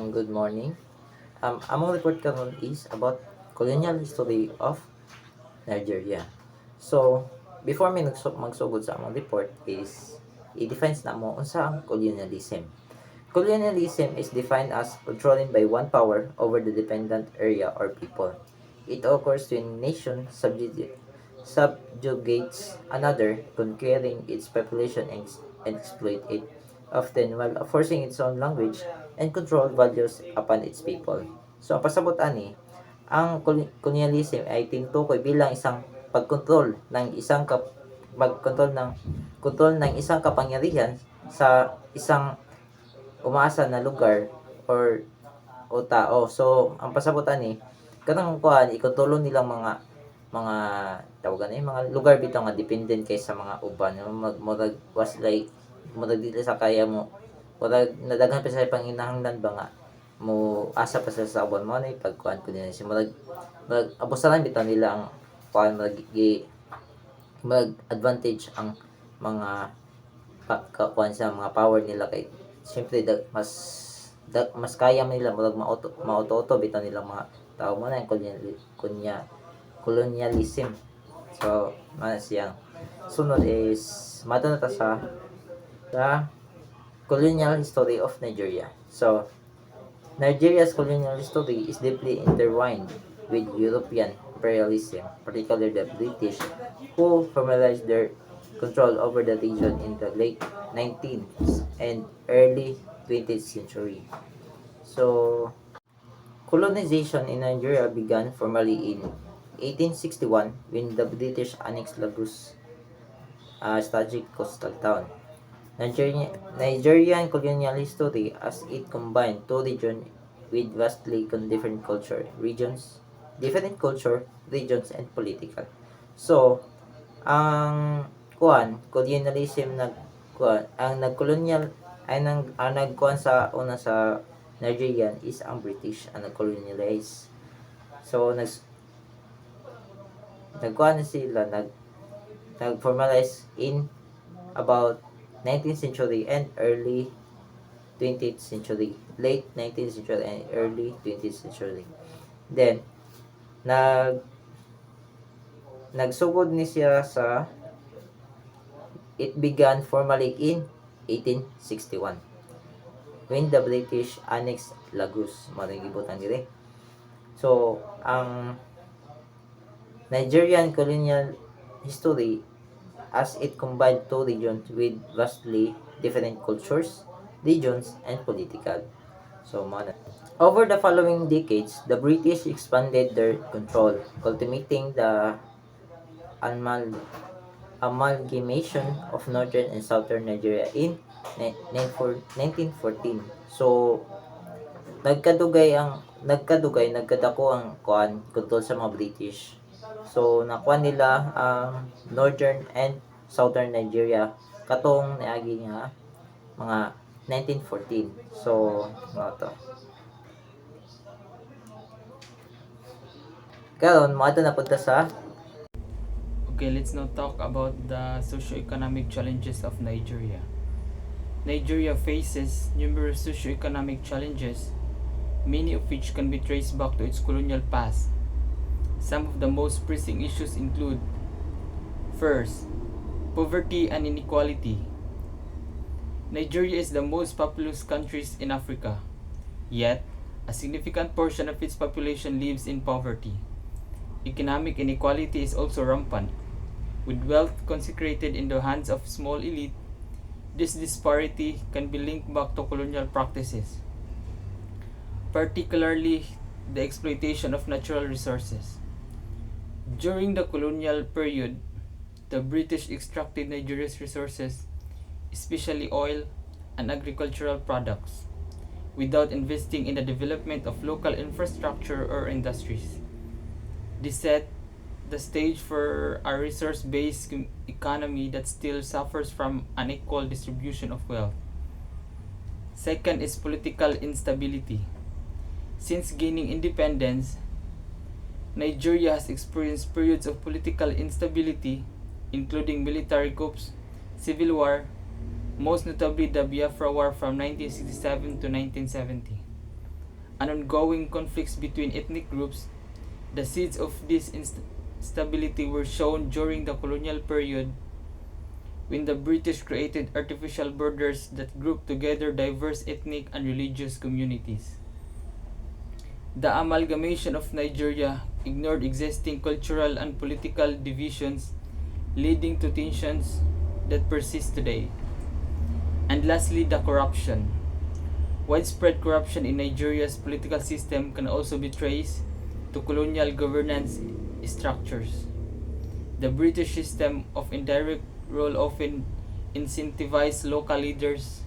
Good morning. Among report karon is about colonial history of Nigeria. So, before mi magsugod sa among report is i-define na mo unsa ang colonialism. Colonialism is defined as controlling by one power over the dependent area or people. It occurs when nation subjugates another, conquering its population and exploit it, often while forcing its own language and control values upon its people. So, ang pasabot ani, ang colonialism ay tinutukoy bilang isang pagkontrol ng isang pagkontrol ng isang kapangyarihan sa isang umaasa na lugar or o tao. So, ang pasabutan ni kanang kuan ikontrol nilang mga tawagan ni mga lugar bitaw nga dependent kay sa mga uban murag was like murag dili sa kaya mo murag nadaghan pa sa panginahanglan ba nga mo asa pa sa uban mo na pagkuan ko din si murag abusaran bitaw nila ang kuan mag advantage ang mga kuan sa mga power nila kay siyempre mas kaya man nila murag mauto bitaw nilang mga tao mo na yung colonialism. So, mana siyang sunod is mato na ta sa colonial history of Nigeria. So, Nigeria's colonial history is deeply intertwined with European imperialism, particularly the British, who formalized their control over the region in the late 19th and early 20th century. So, colonization in Nigeria began formally in 1861 when the British annexed Lagos, a strategic coastal town. Nigerian colonial history as it combined two regions with vastly different regions, and political. So, ang colonialism ang nagkolonyal ay ang nagkuan sa una sa Nigerian is ang British ang nagcolonialize. So, nagkuan sila nag-formalize in about 19th century and early 20th century, late 19th century and early 20th century. Then nagsugod ni siya sa it began formally in 1861 when the British annexed Lagos gibutan dire. So ang Nigerian colonial history as it combined two regions with vastly different cultures, regions, and political. So, over the following decades, the British expanded their control, culminating the amalgamation of northern and southern Nigeria in 1914. So, nagkadako ang control sa mga British. So, nakuha nila ang northern and southern Nigeria katong niagi nga mga 1914. So, mga to. Karon mo na punta sa Okay, let's now talk about the socio-economic challenges of Nigeria. Nigeria faces numerous socio-economic challenges, many of which can be traced back to its colonial past. Some of the most pressing issues include: first, poverty and inequality. Nigeria is the most populous country in Africa, yet a significant portion of its population lives in poverty. Economic inequality is also rampant, with wealth concentrated in the hands of small elite. This disparity can be linked back to colonial practices, particularly the exploitation of natural resources. During the colonial period, the British extracted Nigeria's resources, especially oil and agricultural products, without investing in the development of local infrastructure or industries. This set the stage for a resource-based economy that still suffers from unequal distribution of wealth. Second is political instability. Since gaining independence, Nigeria has experienced periods of political instability, including military coups, civil war, most notably the Biafra War from 1967 to 1970. and ongoing conflicts between ethnic groups, the seeds of this instability were shown during the colonial period when the British created artificial borders that grouped together diverse ethnic and religious communities. The amalgamation of Nigeria ignored existing cultural and political divisions, leading to tensions that persist today. And lastly, the corruption. Widespread corruption in Nigeria's political system can also be traced to colonial governance structures. The British system of indirect rule often incentivized local leaders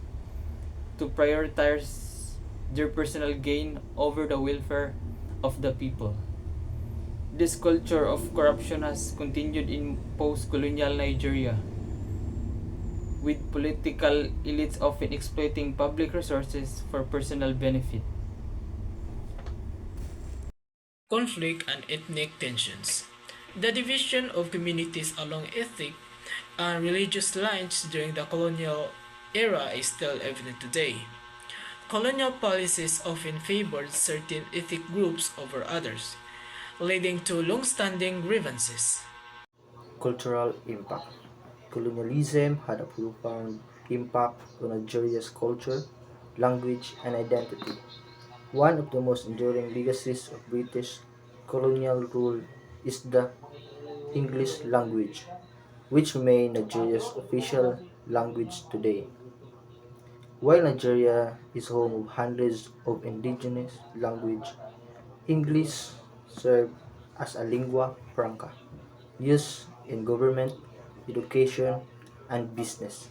to prioritize their personal gain over the welfare of the people. This culture of corruption has continued in post colonial Nigeria, with political elites often exploiting public resources for personal benefit. Conflict and ethnic tensions. The division of communities along ethnic and religious lines during the colonial era is still evident today. Colonial policies often favored certain ethnic groups over others, leading to long-standing grievances. Cultural impact. Colonialism had a profound impact on Nigeria's culture, language, and identity. One of the most enduring legacies of British colonial rule is the English language, which remains Nigeria's official language today. While Nigeria is home of hundreds of indigenous languages, English served as a lingua franca, used in government, education, and business.